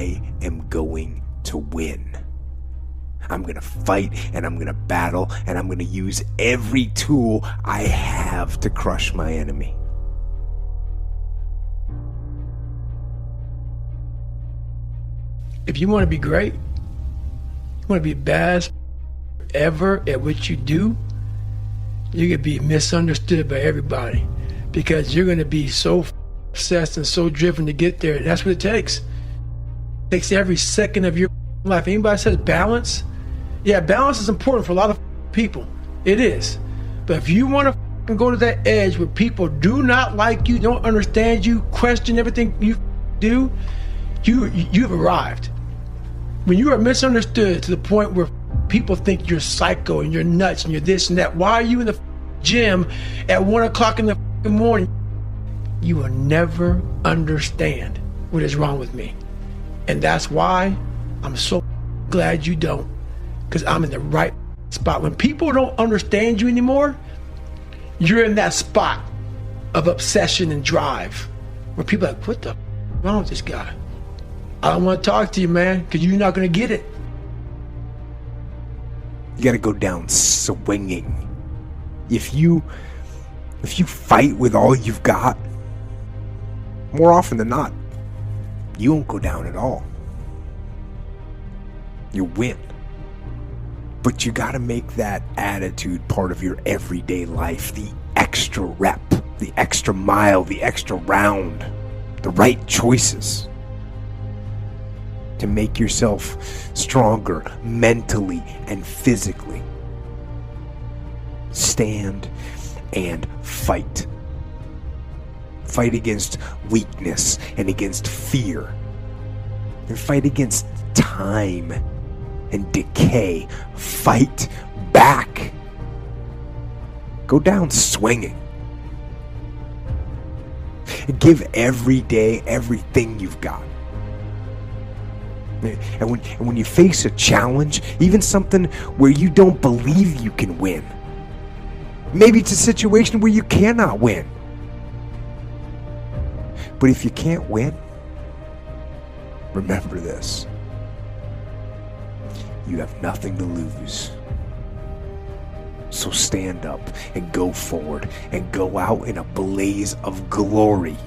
I am going to win. I'm going to fight and I'm going to battle and I'm going to use every tool I have to crush my enemy. If you want to be great, you want to be best ever at what you do, you're going to be misunderstood by everybody because you're going to be so obsessed and so driven to get there. That's what it takes. It takes every second of your life. Anybody says balance? Yeah, balance is important for a lot of people. It is. But if you want to go to that edge where people do not like you, don't understand you, question everything you do, you've arrived. When you are misunderstood to the point where people think you're psycho and you're nuts and you're this and that, why are you in the gym at 1 o'clock in the morning? You will never understand what is wrong with me. And that's why I'm so glad you don't, because I'm in the right spot. When people don't understand you anymore, you're in that spot of obsession and drive where people are like, what the wrong with this guy? I don't want to talk to you, man, because you're not going to get it. You got to go down swinging. If you fight with all you've got, more often than not, you won't go down at all. You win. But you got to make that attitude part of your everyday life. The extra rep, the extra mile, the extra round, the right choices to make yourself stronger mentally and physically. Stand and fight. Fight against weakness and against fear. And fight against time and decay. Fight back. Go down swinging. Give every day everything you've got. And when you face a challenge, even something where you don't believe you can win, maybe it's a situation where you cannot win. But if you can't win, remember this. You have nothing to lose. So stand up and go forward and go out in a blaze of glory.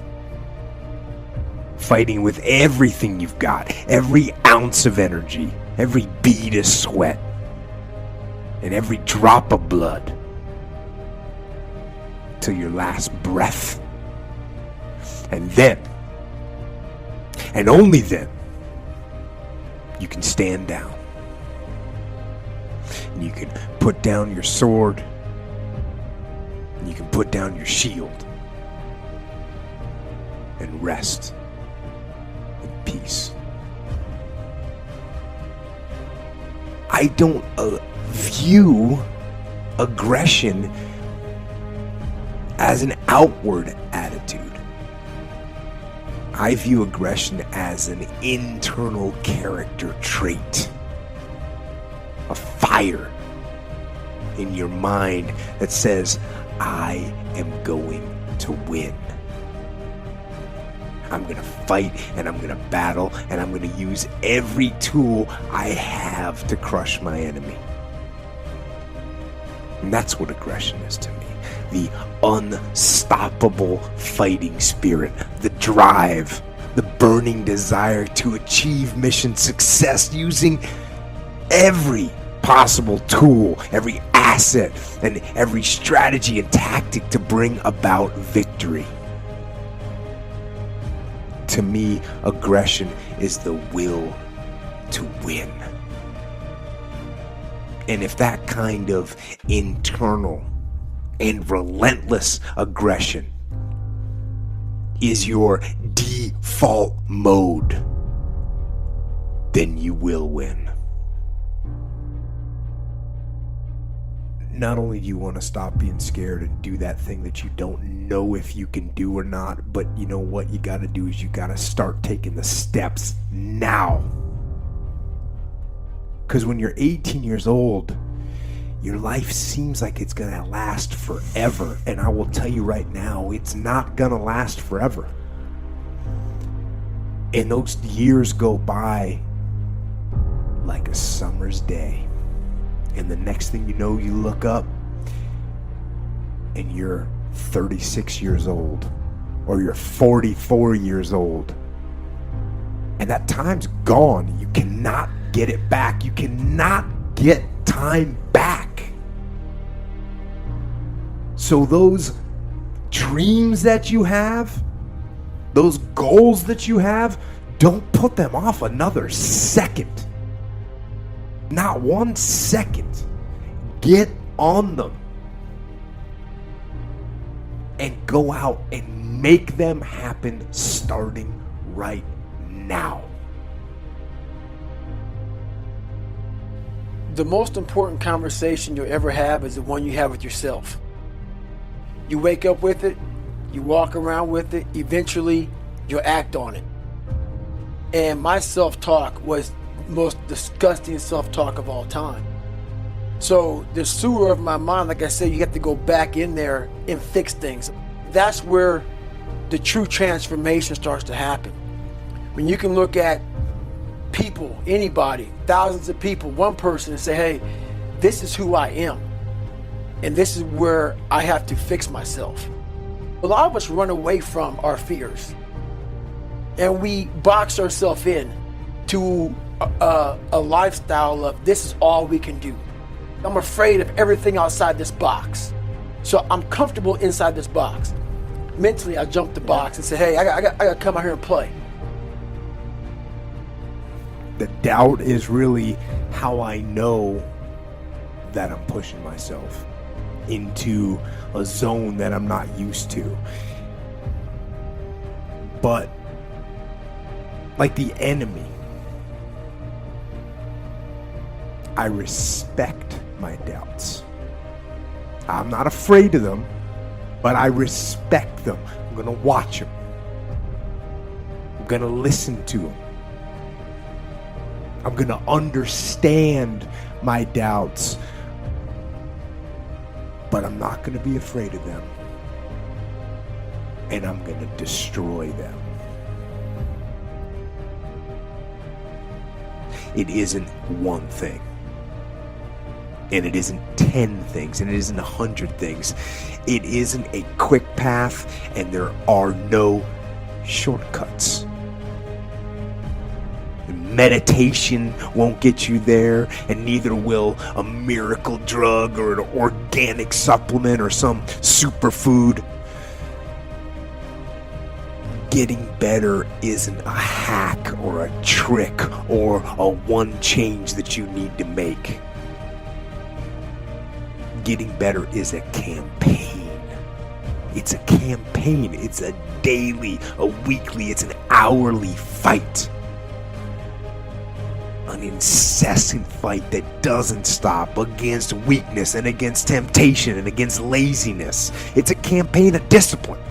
Fighting with everything you've got, every ounce of energy, every bead of sweat, and every drop of blood, till your last breath. And then, and only then, you can stand down. And you can put down your sword, and you can put down your shield, and rest. Peace. I don't view aggression as an outward attitude. I view aggression as an internal character trait. A fire in your mind that says, I am going to win. I'm going to fight and I'm going to battle and I'm going to use every tool I have to crush my enemy. And that's what aggression is to me. The unstoppable fighting spirit, the drive, the burning desire to achieve mission success using every possible tool, every asset, and every strategy and tactic to bring about victory. To me, aggression is the will to win. And if that kind of internal and relentless aggression is your default mode, then you will win. Not only do you want to stop being scared and do that thing that you don't know if you can do or not, but you know what you got to do is you got to start taking the steps now. Because when you're 18 years old, your life seems like it's going to last forever. And I will tell you right now, it's not going to last forever. And those years go by like a summer's day. And the next thing you know, you look up and you're 36 years old, or you're 44 years old. And that time's gone. You cannot get it back. You cannot get time back. So those dreams that you have, those goals that you have, don't put them off another second. Not 1 second. Get on them. And go out and make them happen starting right now. The most important conversation you'll ever have is the one you have with yourself. You wake up with it, you walk around with it, eventually you'll act on it. And my self-talk was the most disgusting self-talk of all time. So the sewer of my mind, like I said, you have to go back in there and fix things. That's where the true transformation starts to happen. When you can look at people, anybody, thousands of people, one person, and say, hey, this is who I am. And this is where I have to fix myself. A lot of us run away from our fears. And we box ourselves in to a lifestyle of this is all we can do. I'm afraid of everything outside this box. So I'm comfortable inside this box. Mentally, I jump the box and say, hey, I got to come out here and play. The doubt is really how I know that I'm pushing myself into a zone that I'm not used to. But like the enemy, I respect my doubts. I'm not afraid of them, but I respect them. I'm going to watch them. I'm going to listen to them. I'm going to understand my doubts, but I'm not going to be afraid of them. And I'm going to destroy them. It isn't one thing. And it isn't 10 things, and it isn't 100 things. It isn't a quick path, and there are no shortcuts. Meditation won't get you there, and neither will a miracle drug or an organic supplement or some superfood. Getting better isn't a hack or a trick or a one change that you need to make. Getting better is a campaign. It's a campaign. It's a daily, a weekly, it's an hourly fight. An incessant fight that doesn't stop against weakness and against temptation and against laziness. It's a campaign of discipline.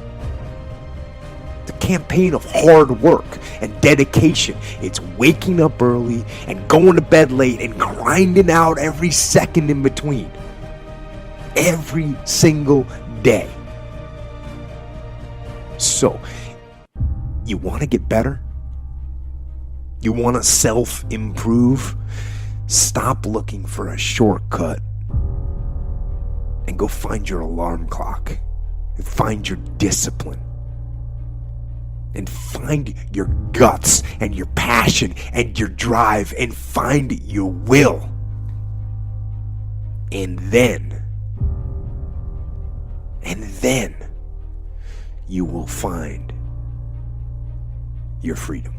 It's a campaign of hard work and dedication. It's waking up early and going to bed late and grinding out every second in between. Every single day. So, you want to get better? You want to self-improve? Stop looking for a shortcut and go find your alarm clock and find your discipline and find your guts and your passion and your drive and find your will. And then you will find your freedom.